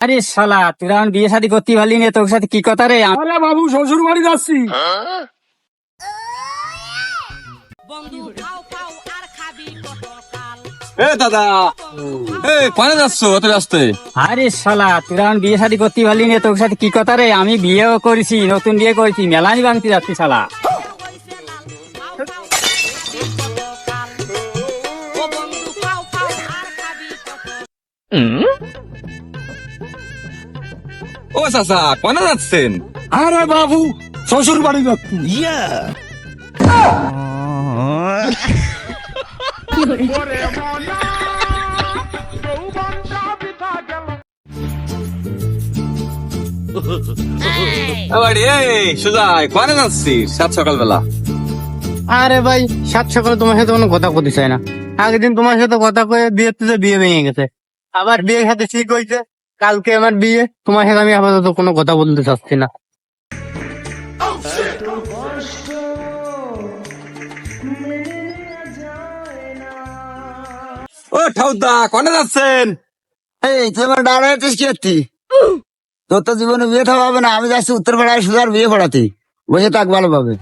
আরে শালা, তোরা আমার বিয়ে শাদী করতে পারলি না, তোর সাথে কি কথা রে? আরে বাবু, শ্বশুর বাড়ি যাচ্ছি। এ দাদা, কোনে যাচ্ছ এত ব্যস্তে? আরে শালা, তোরা আমার বিয়ে শাদী করতে পারলি না, তোর সাথে কি কথা রে? আমি বিয়েও করেছি, নতুন বিয়ে করেছি, মেলানি ভাঙতে যাচ্ছি শালা। ও চাচা, কোনে যাচ্ছেন? আরে বাবু, শ্বশুর বাড়ি যাচ্ছি। সুজাই, কোনে যাচ্ছিস সাত সকালবেলা? আরে ভাই, সাত সকালে তোমার সাথে কোনো কথা বলতে চাই না। আগের দিন তোমার সাথে কথা কয়ে বিয়ে ভেঙে গেছে, আবার বিয়ের সাথে ঠিক হয়েছে, কালকে আমার বিয়ে। তোমার সাথে আমি আপাতত কোনো কথা বলতে চাচ্ছি না। ও ঠাউদা, কোনে যাচ্ছেন? এই তুই আমার দাঁড়ায় আছিস কি একটি? তোর তো জীবনে বিয়ে থাকা হবে না। আমি যাচ্ছি উত্তর পাড়ায় সুজার বিয়ে পড়াতে। বসে থাক ভালোভাবে।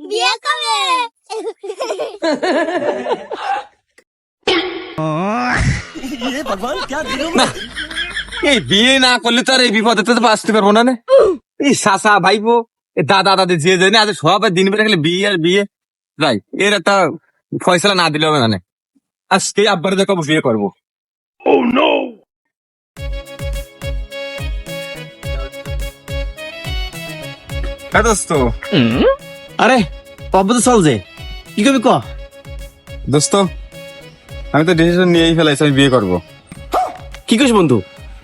বিয়ে কবে? এই বিয়ে না করলে তো আর এই বিপদে তো বাঁচতে পারবো না। এই চাচা ভাইবো, দাদা দাদি যে জানে আজ সব দিন বেড়ে গেলে বিয়ে আর বিয়ে। যাই, এর একটা ফয়সলা না দিলে হবে না। আজকে আব্বার দেখো বিয়ে করবো। হ্যাঁ দোস্ত। আরে পব্বু তো চল যে কি করবি ক? দোস্ত, আমি তো ডিসিশন নিয়েই ফেলাইছি, আমি বিয়ে করবো। কি করিস বন্ধু?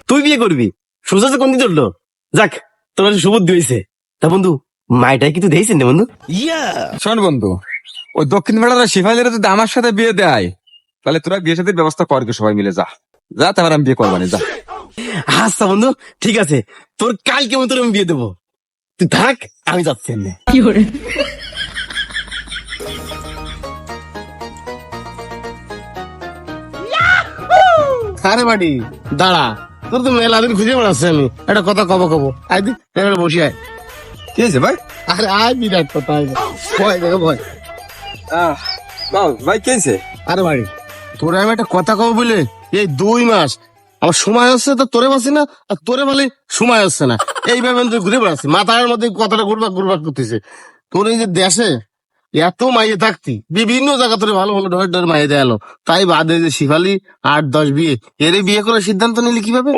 তুই বিয়ে করবি? সুজা তো কোনদিন চললো। যাক, তোর কাছে সুবুদ্ধি হয়েছে। তা বন্ধু, মাইটাই কিন্তু দিয়েছেন না বন্ধু? শোন বন্ধু, ওই দক্ষিণ পাড়ার সিফাইলেরা যদি আমার সাথে বিয়ে দেয়, তাহলে তোরা বিয়ে সাথে ব্যবস্থা করবি, সবাই মিলে যা যা, তারপর আমি বিয়ে করবো না, যা। আচ্ছা বন্ধু, ঠিক আছে, তোর কাল কেমন তোর আমি বিয়ে দেবো। তুই থাক, আমি যাচ্ছি এমনি। আরে বাড়ি দাঁড়া, তোর তো মেলা দিন খুঁজে বেড়াচ্ছি আমি। একটা কথা কব আয় দি, এখানে বসি আয়। কি হয়েছে ভাই? আরে আয়, বিরাট কথা আয়। ভয় দেখো ভয়। ভাই কি হয়েছে? আরে বাড়ি, তোরে আমি একটা কথা কব বলে এই 2 মাস আমার সময় হচ্ছে, তো তোরে পাচ্ছি না, আর তোরে বলে সময় হচ্ছে না। এইভাবে আমি ঘুরে বেড়াচ্ছি, মাথার মধ্যে কথাটা ঘুরবাক করতেছে। তোর এই যে দেশে এত মাইয়ে থাকতি, বিভিন্ন জায়গা তোরে ভালো ভালো ঢর ঢর মাইয়ে দেয়ালো, তাই বাদে যে শিফালি 8-10 বিয়ে, এর বিয়ে করার সিদ্ধান্ত নিলি কিভাবে?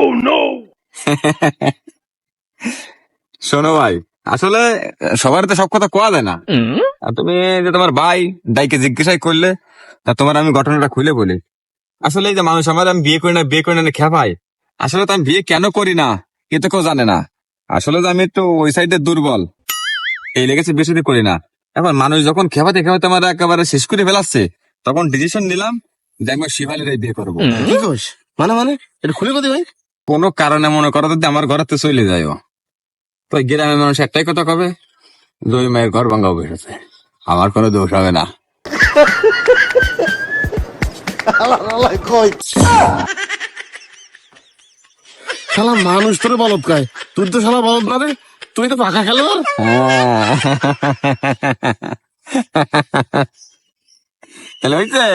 শোনো ভাই, আসলে সবার তো সব কথা কোয়া যায় না। আর তুমি যে তোমার ভাই দাইকে জিজ্ঞাসাই করলে, তা তোমার আমি ঘটনাটা খুলে বলি। আসলে এই যে মানুষ আমার আমি বিয়ে করি না খেপাই, আসলে তো আমি বিয়ে কেন করি না কিন্তু কেউ জানে না। আসলে যে আমি একটু ওই সাইডে দুর্বল, এই লেগেছে বেশি দিন করি না। এখন মানুষ যখন খেপাতে আমার একেবারে শেষ করে ফেলাচ্ছে, তখন ডিসিশন নিলাম যে আমি শিবালির বিয়ে করবো। কি কোস? মানে এটা খুলে কথা ভাই। কোনো কারণে মনে করো যদি আমার ঘরেতে চলে যায়, তো গ্রামের মানুষ একটাই কথা কবে, দুই মায়ের ঘর ভাঙ্গা বসেছে, আমার কোনো দোষ হবে না। শালা মানুষ তোরে বলদ কায়, তুই তো শালা বলদ না রে, তুই তো পাখা খেলোয়াড়। তাহলে হয়েছে।